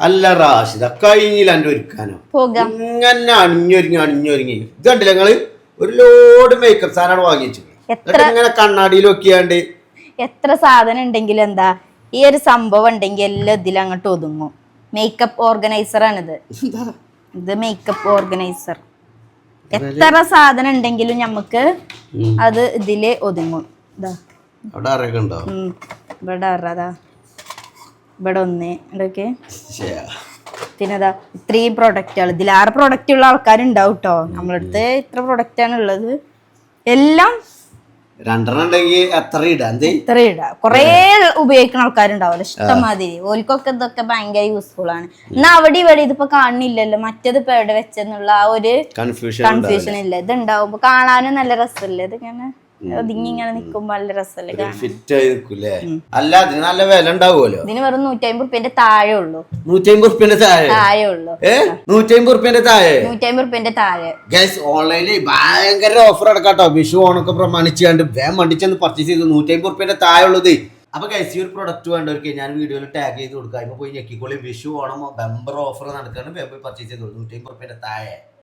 അല്ല റാഷിദ കഴിഞ്ഞില്ല എന്റെ ഒരുക്കാനോ ഇങ്ങനെ അണിഞ്ഞൊരുങ്ങി ഇത് കണ്ടില്ല നിങ്ങള് ഒരു ലോഡ് മേക്കപ്പ് സാധനമാണ് വാങ്ങിച്ചു ഇങ്ങനെ കണ്ണാടിയിൽ നോക്കിയാണ്ട് എത്ര സാധനം ഉണ്ടെങ്കിലും എന്താ ഈ ഒരു സംഭവം ഉണ്ടെങ്കിൽ എല്ലാം ഇതിൽ അങ്ങോട്ട് ഒതുങ്ങും. മേക്കപ്പ് ഓർഗനൈസർ ആണിത്. ഇത് മേക്കപ്പ് ഓർഗനൈസർ. എത്ര സാധനം ഉണ്ടെങ്കിലും നമുക്ക് അത് ഇതില് ഒതുങ്ങും. ഇവിടെ അറതാ ഇവിടെ ഒന്ന് ഇതൊക്കെ പിന്നെതാ ഇത്രയും പ്രൊഡക്റ്റുകൾ ഇതിൽ 6 പ്രൊഡക്റ്റ് ഉള്ള ആൾക്കാരുണ്ടാവും കേട്ടോ. നമ്മളടുത്ത് ഇത്ര പ്രൊഡക്റ്റ് ആണ് ഉള്ളത്. എല്ലാം 2 ഉണ്ടെങ്കിൽ എത്ര ഇടാം. കൊറേ ഉപയോഗിക്കുന്ന ആൾക്കാരുണ്ടാവല്ലോ ഇഷ്ടംമാതിരി. ഓൽക്കൊക്കെ ഇതൊക്കെ ഭയങ്കര യൂസ്ഫുൾ ആണ്. എന്നാ അവിടെ ഇവിടെ ഇതിപ്പോ കാണുന്നില്ലല്ലോ മറ്റേത് ഇപ്പൊ എവിടെ വെച്ചെന്നുള്ള ആ ഒരു കൺഫ്യൂഷൻ ഇല്ല. ഇത് ഉണ്ടാവുമ്പോ കാണാനും നല്ല രസമല്ലേ. ഇതിങ്ങനെ ഒതുങ്ങി ഇങ്ങനെ നിക്കുമ്പോ നല്ല രസമല്ലേ അല്ല അതിന് നല്ല വില ഉണ്ടാവുമല്ലോ. ഇതിന് വെറും 150 റുപ്യന്റെ താഴെ ഉള്ളൂ. 150 താഴെ ഉള്ളൂ. 150 താഴെ 150 റുപ്യന്റെ താഴെ. ഓൺലൈനിൽ ഭയങ്കര ഓഫർ അടക്കാട്ടോ. വിഷു ഓണൊക്കെ പ്രമാണിച്ചാണ്ട് വേഗം വണ്ടിച്ചെന്ന് പർച്ചേസ് ചെയ്ത് 150 റുപ്യന്റെ താഴെ ഉള്ളത്. അപ്പൊ ഗൈസ് ഈ ഒരു പ്രൊഡക്റ്റ് വേണ്ടവർക്ക് ഞാൻ വീഡിയോയിൽ ടാഗ് ചെയ്ത് കൊടുക്കാം. ഇപ്പൊ പോയി ഞെക്കിക്കോളി. വിഷു ഓണം ബമ്പർ ഓഫർ നടക്കാണ്. വേഗം പോയി പർച്ചേസ് ചെയ്തോളൂ. 150 റുപ്യന്റെ താഴെ.